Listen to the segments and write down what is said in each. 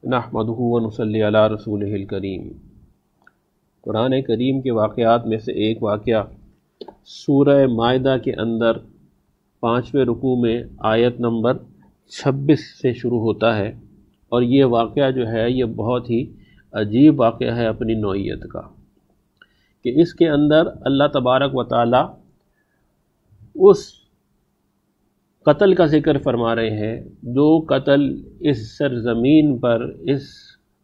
نحمدہ ونصلی علی رسولہ الکریم۔ قرآن کریم کے واقعات میں سے ایک واقعہ سورہ مائدہ کے اندر 5ویں رکوع میں آیت نمبر 26 سے شروع ہوتا ہے، اور یہ واقعہ جو ہے یہ بہت ہی عجیب واقعہ ہے اپنی نوعیت کا، کہ اس کے اندر اللہ تبارک و تعالی اس قتل کا ذکر فرما رہے ہیں جو قتل اس سرزمین پر، اس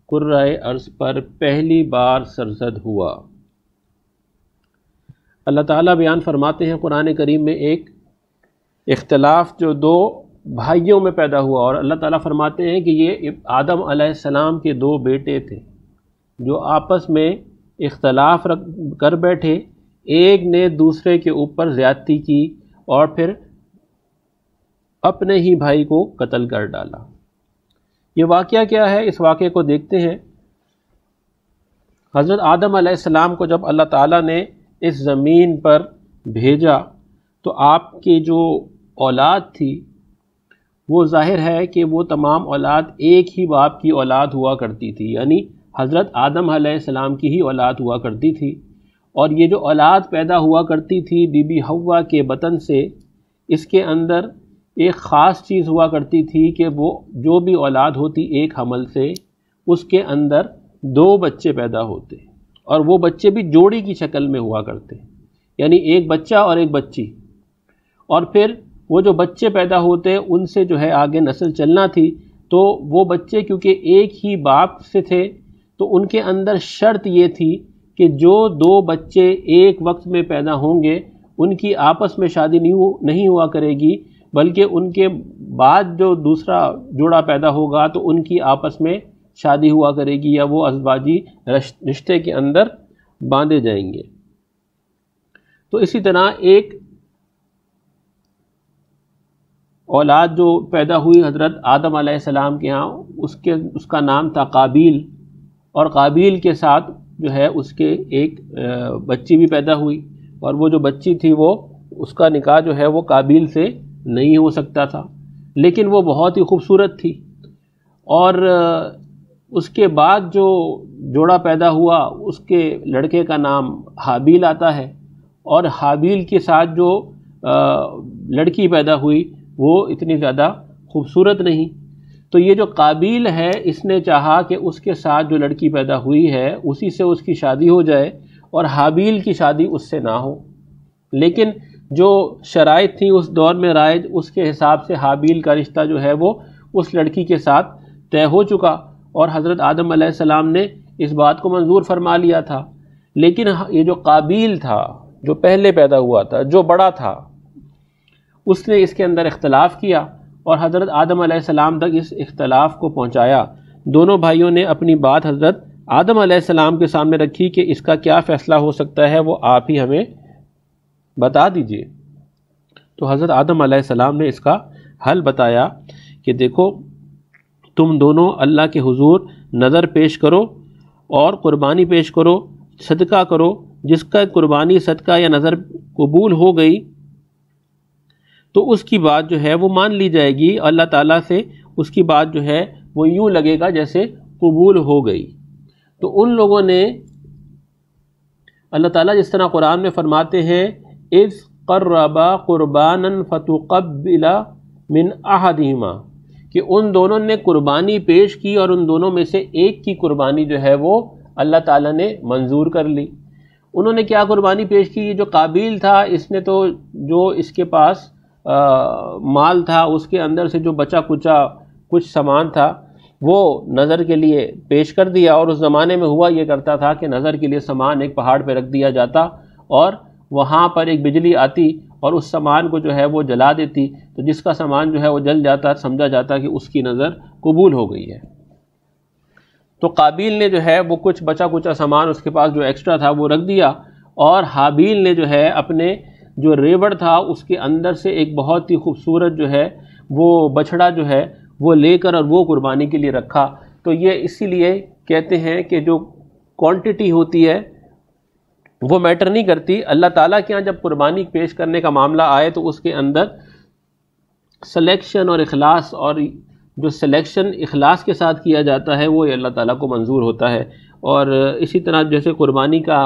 کرۂ ارض پر پہلی بار سرزد ہوا۔ اللہ تعالیٰ بیان فرماتے ہیں قرآن کریم میں ایک اختلاف جو دو بھائیوں میں پیدا ہوا، اور اللہ تعالیٰ فرماتے ہیں کہ یہ آدم علیہ السلام کے دو بیٹے تھے جو آپس میں اختلاف کر بیٹھے، ایک نے دوسرے کے اوپر زیادتی کی اور پھر اپنے ہی بھائی کو قتل کر ڈالا۔ یہ واقعہ کیا ہے، اس واقعے کو دیکھتے ہیں۔ حضرت آدم علیہ السلام کو جب اللہ تعالیٰ نے اس زمین پر بھیجا تو آپ کی جو اولاد تھی وہ ظاہر ہے کہ وہ تمام اولاد ایک ہی باپ کی اولاد ہوا کرتی تھی، یعنی حضرت آدم علیہ السلام کی ہی اولاد ہوا کرتی تھی، اور یہ جو اولاد پیدا ہوا کرتی تھی بی بی حوا کے بطن سے، اس کے اندر ایک خاص چیز ہوا کرتی تھی کہ وہ جو بھی اولاد ہوتی ایک حمل سے، اس کے اندر دو بچے پیدا ہوتے، اور وہ بچے بھی جوڑی کی شکل میں ہوا کرتے، یعنی ایک بچہ اور ایک بچی، اور پھر وہ جو بچے پیدا ہوتے ان سے جو ہے آگے نسل چلنا تھی، تو وہ بچے کیونکہ ایک ہی باپ سے تھے تو ان کے اندر شرط یہ تھی کہ جو دو بچے ایک وقت میں پیدا ہوں گے ان کی آپس میں شادی نہیں ہوا کرے گی، بلکہ ان کے بعد جو دوسرا جوڑا پیدا ہوگا تو ان کی آپس میں شادی ہوا کرے گی، یا وہ ازواجی رشتے کے اندر باندھے جائیں گے۔ تو اسی طرح ایک اولاد جو پیدا ہوئی حضرت آدم علیہ السلام کے ہاں، اس کا نام تھا قابیل، اور قابیل کے ساتھ جو ہے اس کے ایک بچی بھی پیدا ہوئی، اور وہ جو بچی تھی وہ اس کا نکاح جو ہے وہ قابیل سے نہیں ہو سکتا تھا، لیکن وہ بہت ہی خوبصورت تھی۔ اور اس کے بعد جو جوڑا پیدا ہوا اس کے لڑکے کا نام حابیل آتا ہے، اور حابیل کے ساتھ جو لڑکی پیدا ہوئی وہ اتنی زیادہ خوبصورت نہیں، تو یہ جو قابیل ہے اس نے چاہا کہ اس کے ساتھ جو لڑکی پیدا ہوئی ہے اسی سے اس کی شادی ہو جائے اور حابیل کی شادی اس سے نہ ہو، لیکن جو شرائط تھی اس دور میں رائج، اس کے حساب سے حابیل کا رشتہ جو ہے وہ اس لڑکی کے ساتھ طے ہو چکا، اور حضرت آدم علیہ السلام نے اس بات کو منظور فرما لیا تھا۔ لیکن یہ جو قابیل تھا جو پہلے پیدا ہوا تھا، جو بڑا تھا، اس نے اس کے اندر اختلاف کیا اور حضرت آدم علیہ السلام تک اس اختلاف کو پہنچایا۔ دونوں بھائیوں نے اپنی بات حضرت آدم علیہ السلام کے سامنے رکھی کہ اس کا کیا فیصلہ ہو سکتا ہے، وہ آپ ہی ہمیں بتا دیجئے۔ تو حضرت آدم علیہ السلام نے اس کا حل بتایا کہ دیکھو، تم دونوں اللہ کے حضور نظر پیش کرو اور قربانی پیش کرو، صدقہ کرو، جس کا قربانی صدقہ یا نظر قبول ہو گئی تو اس کی بات جو ہے وہ مان لی جائے گی، اللہ تعالیٰ سے اس کی بات جو ہے وہ یوں لگے گا جیسے قبول ہو گئی۔ تو ان لوگوں نے، اللہ تعالیٰ جس طرح قرآن میں فرماتے ہیں اذ قربا قربانا فتقبل من احدہما، کہ ان دونوں نے قربانی پیش کی اور ان دونوں میں سے ایک کی قربانی جو ہے وہ اللہ تعالیٰ نے منظور کر لی۔ انہوں نے کیا قربانی پیش کی؟ جو قابیل تھا اس نے تو جو اس کے پاس مال تھا اس کے اندر سے جو بچا کچا کچھ سامان تھا وہ نظر کے لیے پیش کر دیا، اور اس زمانے میں ہوا یہ کرتا تھا کہ نظر کے لیے سامان ایک پہاڑ پہ رکھ دیا جاتا اور وہاں پر ایک بجلی آتی اور اس سامان کو جو ہے وہ جلا دیتی، تو جس کا سامان جو ہے وہ جل جاتا، سمجھا جاتا کہ اس کی نظر قبول ہو گئی ہے۔ تو قابیل نے جو ہے وہ کچھ بچا کچا سامان اس کے پاس جو ایکسٹرا تھا وہ رکھ دیا، اور حابیل نے جو ہے اپنے جو ریوڑ تھا اس کے اندر سے ایک بہت ہی خوبصورت جو ہے وہ بچھڑا جو ہے وہ لے کر اور وہ قربانی کے لیے رکھا۔ تو یہ اسی لیے کہتے ہیں کہ جو کوانٹٹی ہوتی ہے وہ میٹر نہیں کرتی، اللہ تعالیٰ کے ہاں جب قربانی پیش کرنے کا معاملہ آئے تو اس کے اندر سلیکشن اور اخلاص اور جو سلیکشن اخلاص کے ساتھ کیا جاتا ہے وہ اللہ تعالیٰ کو منظور ہوتا ہے۔ اور اسی طرح جیسے قربانی کا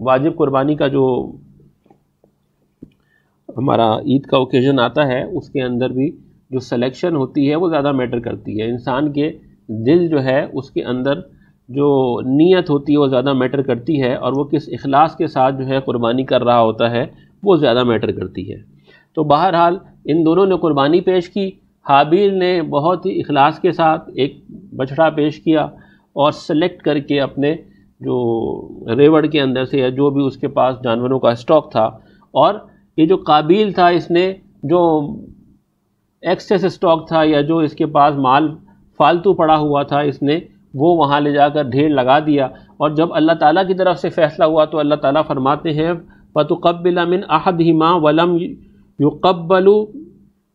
واجب قربانی کا جو ہمارا عید کا اوکیزن آتا ہے اس کے اندر بھی جو سلیکشن ہوتی ہے وہ زیادہ میٹر کرتی ہے۔ انسان کے دل جو ہے اس کے اندر جو نیت ہوتی ہے وہ زیادہ میٹر کرتی ہے، اور وہ کس اخلاص کے ساتھ جو ہے قربانی کر رہا ہوتا ہے وہ زیادہ میٹر کرتی ہے۔ تو بہرحال ان دونوں نے قربانی پیش کی۔ حابیل نے بہت ہی اخلاص کے ساتھ ایک بچڑا پیش کیا اور سلیکٹ کر کے اپنے جو ریوڑ کے اندر سے یا جو بھی اس کے پاس جانوروں کا اسٹاک تھا، اور یہ جو قابیل تھا اس نے جو ایکسیس اسٹاک تھا یا جو اس کے پاس مال فالتو پڑا ہوا تھا اس نے وہ وہاں لے جا کر ڈھیر لگا دیا۔ اور جب اللہ تعالیٰ کی طرف سے فیصلہ ہوا تو اللہ تعالیٰ فرماتے ہیں فَتُقَبِّلَ مِنْ أَحَدِهِمَا وَلَمْ يُقَبَّلُ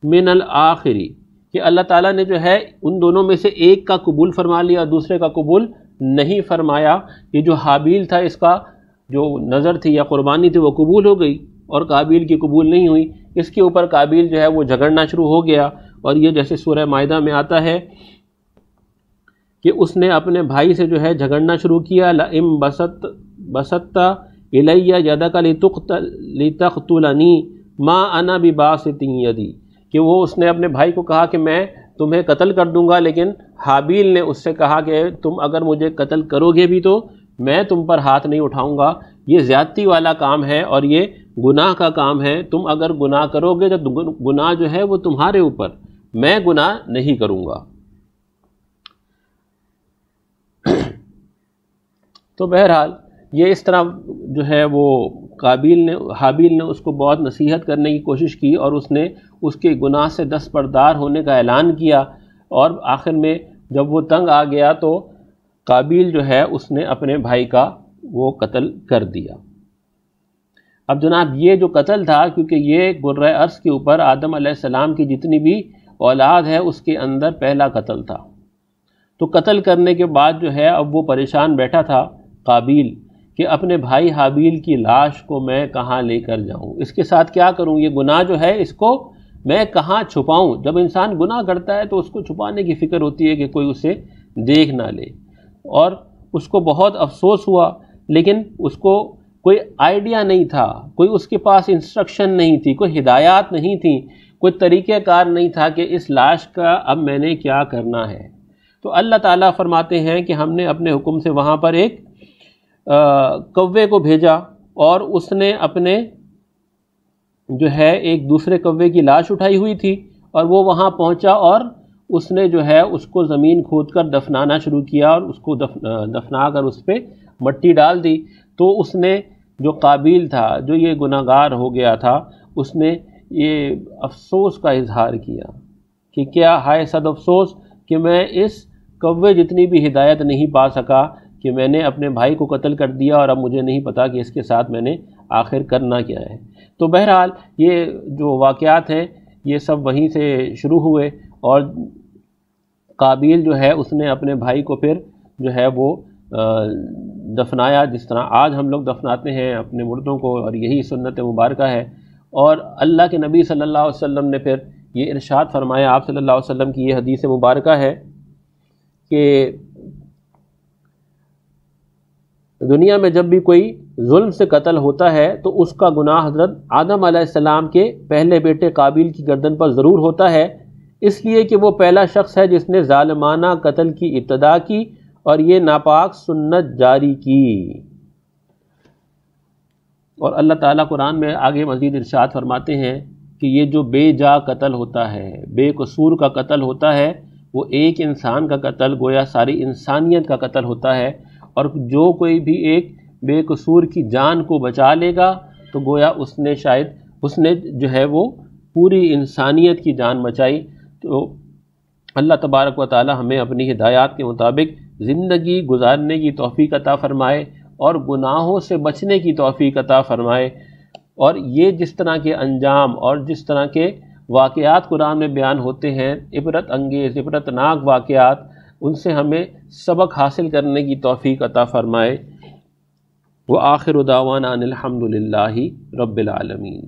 مِنَ الْآخِرِ، کہ اللہ تعالیٰ نے جو ہے ان دونوں میں سے ایک کا قبول فرما لیا، دوسرے کا قبول نہیں فرمایا۔ یہ جو حابیل تھا اس کا جو نظر تھی یا قربانی تھی وہ قبول ہو گئی اور قابیل کی قبول نہیں ہوئی۔ اس کے اوپر قابیل جو ہے وہ جھگڑنا شروع ہو گیا، اور یہ جیسے سورہ مائدہ میں آتا ہے کہ اس نے اپنے بھائی سے جو ہے جھگڑنا شروع کیا، لَئِن بَسَطتَ إِلَيَّ يَدَكَ لِتَقْتُلَنِي مَا أَنَا بِبَاسِطٍ يَدِي، کہ وہ اس نے اپنے بھائی کو کہا کہ میں تمہیں قتل کر دوں گا، لیکن حابیل نے اس سے کہا کہ تم اگر مجھے قتل کرو گے بھی تو میں تم پر ہاتھ نہیں اٹھاؤں گا، یہ زیادتی والا کام ہے اور یہ گناہ کا کام ہے، تم اگر گناہ کرو گے تو گناہ جو ہے وہ تمہارے اوپر، میں گناہ نہیں کروں گا۔ تو بہرحال یہ اس طرح جو ہے وہ حابیل نے اس کو بہت نصیحت کرنے کی کوشش کی، اور اس نے اس کے گناہ سے دستبردار ہونے کا اعلان کیا، اور آخر میں جب وہ تنگ آ گیا تو قابیل جو ہے اس نے اپنے بھائی کا وہ قتل کر دیا۔ اب جناب یہ جو قتل تھا، کیونکہ یہ برہ ارض کے اوپر آدم علیہ السلام کی جتنی بھی اولاد ہے اس کے اندر پہلا قتل تھا، تو قتل کرنے کے بعد جو ہے اب وہ پریشان بیٹھا تھا قابیل کہ اپنے بھائی حابیل کی لاش کو میں کہاں لے کر جاؤں، اس کے ساتھ کیا کروں، یہ گناہ جو ہے اس کو میں کہاں چھپاؤں۔ جب انسان گناہ کرتا ہے تو اس کو چھپانے کی فکر ہوتی ہے کہ کوئی اسے دیکھ نہ لے، اور اس کو بہت افسوس ہوا، لیکن اس کو کوئی آئیڈیا نہیں تھا، کوئی اس کے پاس انسٹرکشن نہیں تھی، کوئی ہدایات نہیں تھی، کوئی طریقہ کار نہیں تھا کہ اس لاش کا اب میں نے کیا کرنا ہے۔ تو اللہ تعالیٰ فرماتے ہیں کہ ہم نے اپنے حکم سے وہاں پر ایک کوے کو بھیجا، اور اس نے اپنے جو ہے ایک دوسرے کوے کی لاش اٹھائی ہوئی تھی، اور وہ وہاں پہنچا اور اس نے جو ہے اس کو زمین کھود کر دفنانا شروع کیا، اور اس کو دفنا کر اس پہ مٹی ڈال دی۔ تو اس نے جو قابیل تھا، جو یہ گناہگار ہو گیا تھا، اس نے یہ افسوس کا اظہار کیا کہ کیا ہائے صد افسوس کہ میں اس کوے جتنی بھی ہدایت نہیں پا سکا، کہ میں نے اپنے بھائی کو قتل کر دیا اور اب مجھے نہیں پتا کہ اس کے ساتھ میں نے آخر کرنا کیا ہے۔ تو بہرحال یہ جو واقعات ہیں یہ سب وہیں سے شروع ہوئے، اور قابیل جو ہے اس نے اپنے بھائی کو پھر جو ہے وہ دفنایا، جس طرح آج ہم لوگ دفناتے ہیں اپنے مردوں کو، اور یہی سنت مبارکہ ہے۔ اور اللہ کے نبی صلی اللہ علیہ وسلم نے پھر یہ ارشاد فرمایا، آپ صلی اللہ علیہ وسلم کی یہ حدیث مبارکہ ہے کہ دنیا میں جب بھی کوئی ظلم سے قتل ہوتا ہے تو اس کا گناہ حضرت آدم علیہ السلام کے پہلے بیٹے قابیل کی گردن پر ضرور ہوتا ہے، اس لیے کہ وہ پہلا شخص ہے جس نے ظالمانہ قتل کی ابتدا کی اور یہ ناپاک سنت جاری کی۔ اور اللہ تعالیٰ قرآن میں آگے مزید ارشاد فرماتے ہیں کہ یہ جو بے جا قتل ہوتا ہے، بے قصور کا قتل ہوتا ہے، وہ ایک انسان کا قتل گویا ساری انسانیت کا قتل ہوتا ہے، اور جو کوئی بھی ایک بے قصور کی جان کو بچا لے گا تو گویا اس نے جو ہے وہ پوری انسانیت کی جان بچائی۔ تو اللہ تبارک و تعالی ہمیں اپنی ہدایات کے مطابق زندگی گزارنے کی توفیق عطا فرمائے اور گناہوں سے بچنے کی توفیق عطا فرمائے، اور یہ جس طرح کے انجام اور جس طرح کے واقعات قرآن میں بیان ہوتے ہیں، عبرت انگیز عبرت ناک واقعات، ان سے ہمیں سبق حاصل کرنے کی توفیق عطا فرمائے۔ وآخر دعوانا ان الحمد للہ رب العالمین۔